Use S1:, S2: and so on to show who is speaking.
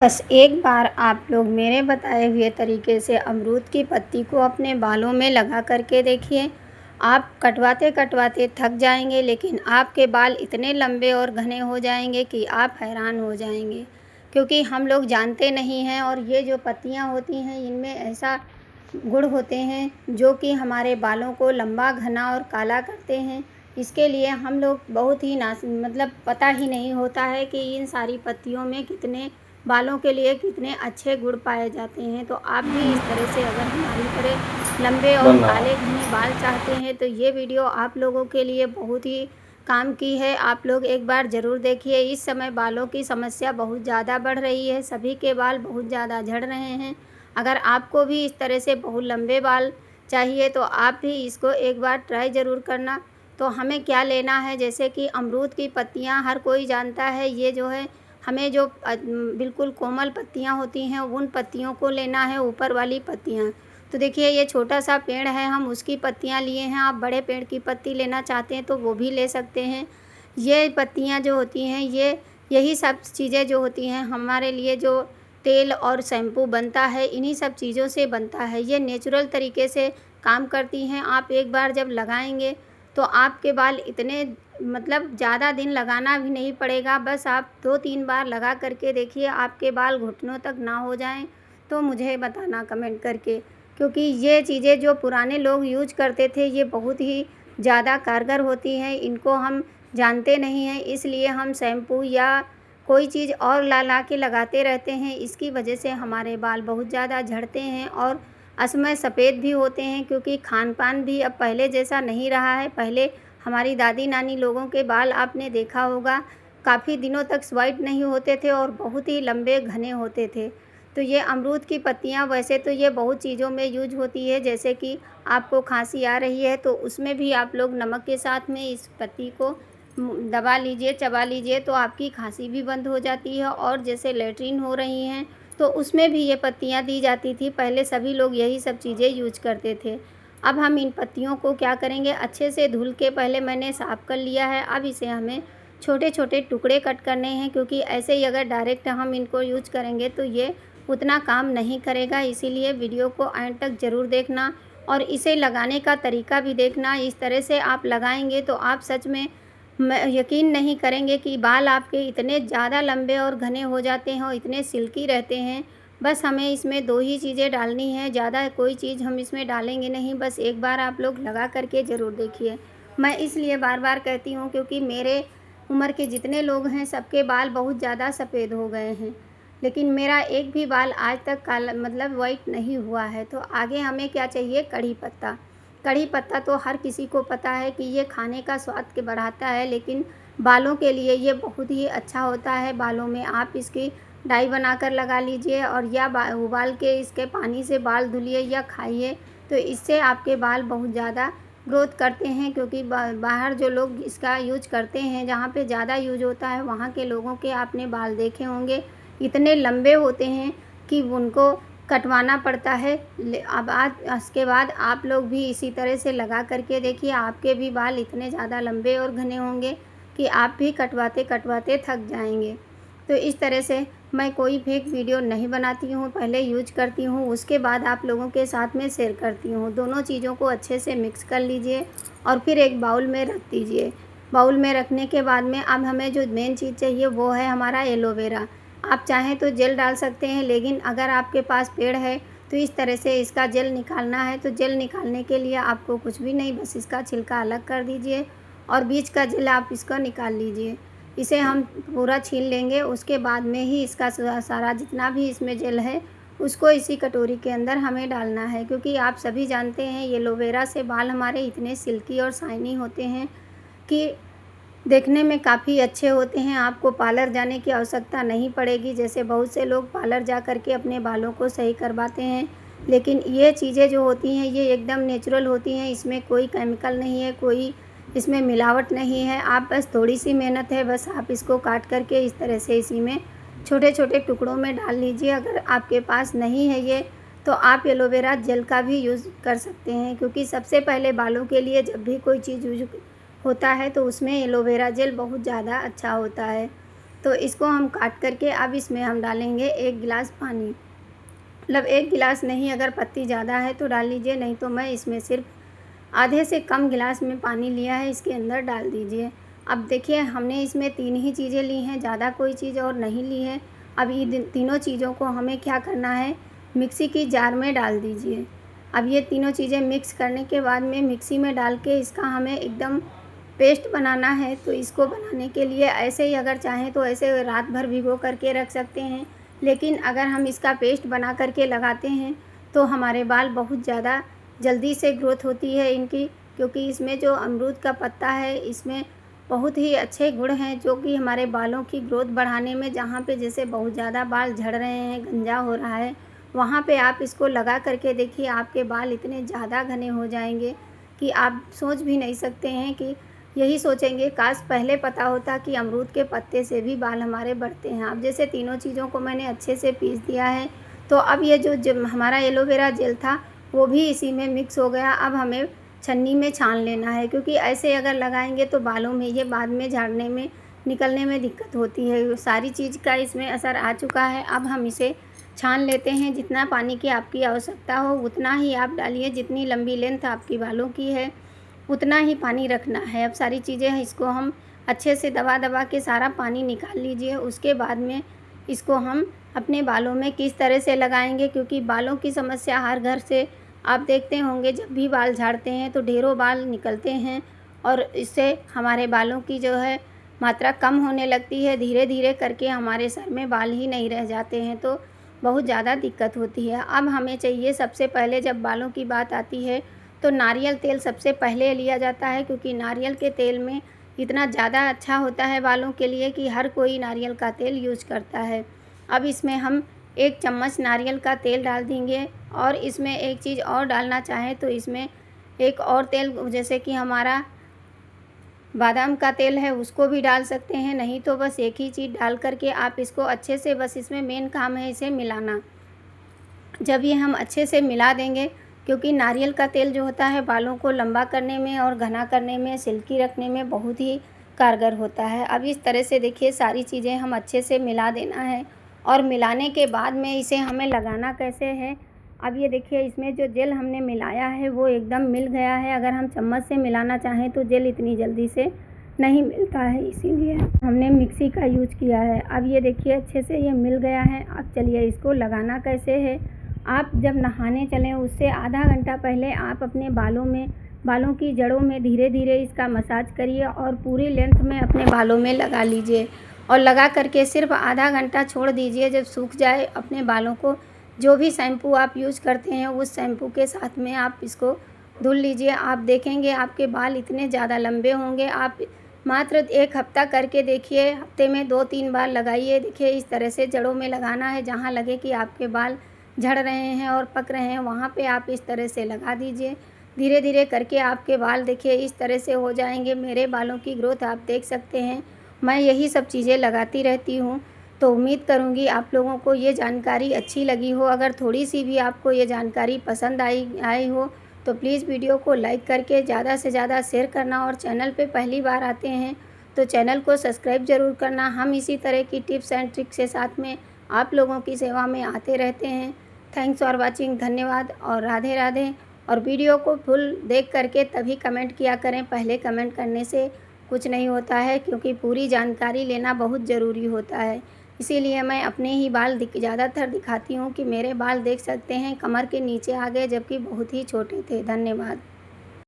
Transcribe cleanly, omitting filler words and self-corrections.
S1: बस एक बार आप लोग मेरे बताए हुए तरीके से अमरूद की पत्ती को अपने बालों में लगा करके देखिए। आप कटवाते-कटवाते थक जाएँगे, लेकिन आपके बाल इतने लंबे और घने हो जाएँगे कि आप हैरान हो जाएँगे। क्योंकि हम लोग जानते नहीं हैं, और ये जो पत्तियाँ होती हैं इनमें ऐसा गुण होते हैं जो कि हमारे बालों को लंबा, घना और काला करते हैं। इसके लिए हम लोग बहुत ही मतलब पता ही नहीं होता है कि इन सारी पत्तियों में कितने बालों के लिए कितने अच्छे गुण पाए जाते हैं। तो आप भी इस तरह से अगर हमारी तरह लंबे और काले घने बाल चाहते हैं तो ये वीडियो आप लोगों के लिए बहुत ही काम की है। आप लोग एक बार ज़रूर देखिए। इस समय बालों की समस्या बहुत ज़्यादा बढ़ रही है, सभी के बाल बहुत ज़्यादा झड़ रहे हैं। अगर आपको भी इस तरह से बहुत लंबे बाल चाहिए तो आप भी इसको एक बार ट्राई ज़रूर करना। तो हमें क्या लेना है, जैसे कि अमरूद की पत्तियाँ हर कोई जानता है, ये जो है हमें जो बिल्कुल कोमल पत्तियाँ होती हैं उन पत्तियों को लेना है, ऊपर वाली पत्तियाँ। तो देखिए ये छोटा-सा पेड़ है, हम उसकी पत्तियाँ लिए हैं। आप बड़े पेड़ की पत्ती लेना चाहते हैं तो वो भी ले सकते हैं। ये पत्तियाँ जो होती हैं, यही सब चीज़ें जो होती हैं हमारे लिए, जो तेल और शैम्पू बनता है इन्हीं सब चीज़ों से बनता है। ये नेचुरल तरीके से काम करती हैं। आप एक बार जब लगाएँगे तो आपके बाल इतने, मतलब ज़्यादा दिन लगाना भी नहीं पड़ेगा। बस आप 2-3 बार लगा करके देखिए, आपके बाल घुटनों तक ना हो जाएँ तो मुझे बताना कमेंट करके। क्योंकि ये चीज़ें जो पुराने लोग यूज़ करते थे ये बहुत ही ज़्यादा कारगर होती हैं। इनको हम जानते नहीं हैं, इसलिए हम शैम्पू या कोई चीज़ और ला के लगाते रहते हैं। इसकी वजह से हमारे बाल बहुत ज़्यादा झड़ते हैं और असमय सफ़ेद भी होते हैं, क्योंकि खान-पान भी अब पहले जैसा नहीं रहा है। पहले हमारी दादी-नानी लोगों के बाल आपने देखा होगा, काफ़ी दिनों तक व्हाइट नहीं होते थे और बहुत ही लंबे घने होते थे। तो ये अमरूद की पत्तियाँ वैसे तो ये बहुत चीज़ों में यूज़ होती है, जैसे कि आपको खाँसी आ रही है तो उसमें भी आप लोग नमक के साथ में इस पत्ती को दबा लीजिए, चबा लीजिए तो आपकी खाँसी भी बंद हो जाती है। और जैसे लैट्रिन हो रही हैं तो उसमें भी ये पत्तियाँ दी जाती थी। पहले सभी लोग यही सब चीज़ें यूज़ करते थे। अब हम इन पत्तियों को क्या करेंगे, अच्छे से धुल के पहले मैंने साफ़ कर लिया है। अब इसे हमें छोटे-छोटे टुकड़े कट करने हैं, क्योंकि ऐसे ही अगर डायरेक्ट हम इनको यूज़ करेंगे तो ये उतना काम नहीं करेगा। इसीलिए वीडियो को एंड तक ज़रूर देखना और इसे लगाने का तरीका भी देखना। इस तरह से आप लगाएँगे तो आप सच में यकीन नहीं करेंगे कि बाल आपके इतने ज़्यादा लंबे और घने हो जाते हैं और इतने सिल्की रहते हैं। बस हमें इसमें 2 ही चीज़ें डालनी हैं, ज़्यादा कोई चीज़ हम इसमें डालेंगे नहीं। बस एक बार आप लोग लगा करके ज़रूर देखिए। मैं इसलिए बार-बार कहती हूँ क्योंकि मेरे उम्र के जितने लोग हैं सबके बाल बहुत ज़्यादा सफ़ेद हो गए हैं, लेकिन मेरा एक भी बाल आज तक काला, मतलब वाइट नहीं हुआ है। तो आगे हमें क्या चाहिए, कड़ी पत्ता। कड़ी पत्ता तो हर किसी को पता है कि ये खाने का स्वाद के बढ़ाता है, लेकिन बालों के लिए ये बहुत ही अच्छा होता है। बालों में आप इसकी डाई बनाकर लगा लीजिए और या उबाल के इसके पानी से बाल धुलिए या खाइए, तो इससे आपके बाल बहुत ज़्यादा ग्रोथ करते हैं। क्योंकि बाहर जो लोग इसका यूज करते हैं, जहाँ पे ज़्यादा यूज होता है, वहाँ के लोगों के आपने बाल देखे होंगे, इतने लंबे होते हैं कि उनको कटवाना पड़ता है। अब आज इसके बाद आप लोग भी इसी तरह से लगा करके देखिए, आपके भी बाल इतने ज़्यादा लंबे और घने होंगे कि आप भी कटवाते-कटवाते थक जाएँगे। तो इस तरह से मैं कोई फेक वीडियो नहीं बनाती हूँ, पहले यूज़ करती हूँ, उसके बाद आप लोगों के साथ में शेयर करती हूँ। दोनों चीज़ों को अच्छे से मिक्स कर लीजिए और फिर एक बाउल में रख दीजिए। बाउल में रखने के बाद में अब हमें जो मेन चीज़ चाहिए वो है हमारा एलोवेरा। आप चाहें तो जेल डाल सकते हैं, लेकिन अगर आपके पास पेड़ है तो इस तरह से इसका जेल निकालना है। तो जेल निकालने के लिए आपको कुछ भी नहीं, बस इसका छिलका अलग कर दीजिए और बीच का जेल आप इसको निकाल लीजिए। इसे हम पूरा छील लेंगे, उसके बाद में ही इसका सारा जितना भी इसमें जेल है उसको इसी कटोरी के अंदर हमें डालना है। क्योंकि आप सभी जानते हैं एलोवेरा से बाल हमारे इतने सिल्की और शाइनी होते हैं कि देखने में काफ़ी अच्छे होते हैं। आपको पार्लर जाने की आवश्यकता नहीं पड़ेगी, जैसे बहुत से लोग पार्लर जा कर के अपने बालों को सही करवाते हैं। लेकिन ये चीज़ें जो होती हैं ये एकदम नेचुरल होती हैं, इसमें कोई केमिकल नहीं है, कोई इसमें मिलावट नहीं है। आप बस थोड़ी-सी मेहनत है, बस आप इसको काट कर के इस तरह से इसी में छोटे-छोटे टुकड़ों में डाल लीजिए। अगर आपके पास नहीं है ये, तो आप एलोवेरा जेल का भी यूज़ कर सकते हैं। क्योंकि सबसे पहले बालों के लिए जब भी कोई चीज़ यूज़ होता है तो उसमें एलोवेरा जेल बहुत ज़्यादा अच्छा होता है। तो इसको हम काट करके अब इसमें हम डालेंगे 1 गिलास पानी। मतलब 1 गिलास नहीं, अगर पत्ती ज़्यादा है तो डाल लीजिए, नहीं तो मैं इसमें सिर्फ आधे से कम गिलास में पानी लिया है, इसके अंदर डाल दीजिए। अब देखिए हमने इसमें 3 ही चीज़ें ली हैं, ज़्यादा कोई चीज़ और नहीं ली है। अब ये तीनों चीज़ों को हमें क्या करना है, मिक्सी की जार में डाल दीजिए। अब ये तीनों चीज़ें मिक्स करने के बाद में मिक्सी में डाल के इसका हमें एकदम पेस्ट बनाना है। तो इसको बनाने के लिए ऐसे ही अगर चाहें तो ऐसे रात भर भिगो करके रख सकते हैं, लेकिन अगर हम इसका पेस्ट बना करके लगाते हैं तो हमारे बाल बहुत ज़्यादा जल्दी से ग्रोथ होती है इनकी, क्योंकि इसमें जो अमरूद का पत्ता है इसमें बहुत ही अच्छे गुण हैं जो कि हमारे बालों की ग्रोथ बढ़ाने में, जहाँ पे जैसे बहुत ज़्यादा बाल झड़ रहे हैं, गंजा हो रहा है, वहाँ पे आप इसको लगा करके देखिए, आपके बाल इतने ज़्यादा घने हो जाएंगे कि आप सोच भी नहीं सकते हैं। कि यही सोचेंगे काश पहले पता होता कि अमरूद के पत्ते से भी बाल हमारे बढ़ते हैं। अब जैसे तीनों चीज़ों को मैंने अच्छे से पीस दिया है, तो अब ये जो हमारा एलोवेरा जेल था वो भी इसी में मिक्स हो गया। अब हमें छन्नी में छान लेना है, क्योंकि ऐसे अगर लगाएंगे तो बालों में ये बाद में झाड़ने में, निकलने में दिक्कत होती है। सारी चीज़ का इसमें असर आ चुका है। अब हम इसे छान लेते हैं। जितना पानी की आपकी आवश्यकता हो उतना ही आप डालिए, जितनी लंबी लेंथ आपकी बालों की है उतना ही पानी रखना है। अब सारी चीज़ें इसको हम अच्छे से दबा दबा के सारा पानी निकाल लीजिए। उसके बाद में इसको हम अपने बालों में किस तरह से लगाएंगे, क्योंकि बालों की समस्या हर घर से आप देखते होंगे, जब भी बाल झाड़ते हैं तो ढेरों बाल निकलते हैं और इससे हमारे बालों की जो है मात्रा कम होने लगती है। धीरे धीरे करके हमारे सर में बाल ही नहीं रह जाते हैं, तो बहुत ज़्यादा दिक्कत होती है। अब हमें चाहिए, सबसे पहले जब बालों की बात आती है तो नारियल तेल सबसे पहले लिया जाता है, क्योंकि नारियल के तेल में इतना ज़्यादा अच्छा होता है बालों के लिए कि हर कोई नारियल का तेल यूज करता है। अब इसमें हम 1 चम्मच नारियल का तेल डाल देंगे, और इसमें एक चीज़ और डालना चाहें तो इसमें एक और तेल, जैसे कि हमारा बादाम का तेल है, उसको भी डाल सकते हैं। नहीं तो बस एक ही चीज़ डाल करके आप इसको अच्छे से, बस इसमें मेन काम है इसे मिलाना। जब ये हम अच्छे से मिला देंगे, क्योंकि नारियल का तेल जो होता है बालों को लंबा करने में और घना करने में, सिल्की रखने में बहुत ही कारगर होता है। अब इस तरह से देखिए सारी चीज़ें हम अच्छे से मिला देना है, और मिलाने के बाद में इसे हमें लगाना कैसे है। अब ये देखिए इसमें जो जेल हमने मिलाया है वो एकदम मिल गया है। अगर हम चम्मच से मिलाना चाहें तो जेल इतनी जल्दी से नहीं मिलता है, इसीलिए हमने मिक्सी का यूज किया है। अब ये देखिए अच्छे से ये मिल गया है। अब चलिए इसको लगाना कैसे है। आप जब नहाने चलें उससे आधा घंटा पहले आप अपने बालों की जड़ों में धीरे धीरे इसका मसाज करिए और पूरी लेंथ में अपने बालों में लगा लीजिए, और लगा करके सिर्फ आधा घंटा छोड़ दीजिए। जब सूख जाए अपने बालों को, जो भी शैम्पू आप यूज़ करते हैं उस शैम्पू के साथ में आप इसको धुल लीजिए। आप देखेंगे आपके बाल इतने ज़्यादा लंबे होंगे। आप मात्र 1 हफ्ता करके देखिए, हफ्ते में 2-3 बार लगाइए। देखिए इस तरह से जड़ों में लगाना है, जहाँ लगे कि आपके बाल झड़ रहे हैं और पक रहे हैं वहाँ पे आप इस तरह से लगा दीजिए। धीरे धीरे करके आपके बाल देखिए इस तरह से हो जाएंगे। मेरे बालों की ग्रोथ आप देख सकते हैं। मैं यही सब चीज़ें लगाती रहती हूँ। तो उम्मीद करूँगी आप लोगों को ये जानकारी अच्छी लगी हो। अगर थोड़ी सी भी आपको ये जानकारी पसंद आई हो तो प्लीज़ वीडियो को लाइक करके ज़्यादा से ज़्यादा शेयर करना, और चैनल पे पहली बार आते हैं तो चैनल को सब्सक्राइब ज़रूर करना। हम इसी तरह की टिप्स एंड ट्रिक्स के साथ में आप लोगों की सेवा में आते रहते हैं। थैंक्स फॉर वाचिंग, धन्यवाद और राधे राधे। और वीडियो को फुल देख करके तभी कमेंट किया करें, पहले कमेंट करने से कुछ नहीं होता है, क्योंकि पूरी जानकारी लेना बहुत ज़रूरी होता है। इसीलिए मैं अपने ही बाल ज़्यादातर दिखाती हूँ कि मेरे बाल देख सकते हैं कमर के नीचे आ गए, जबकि बहुत ही छोटे थे। धन्यवाद।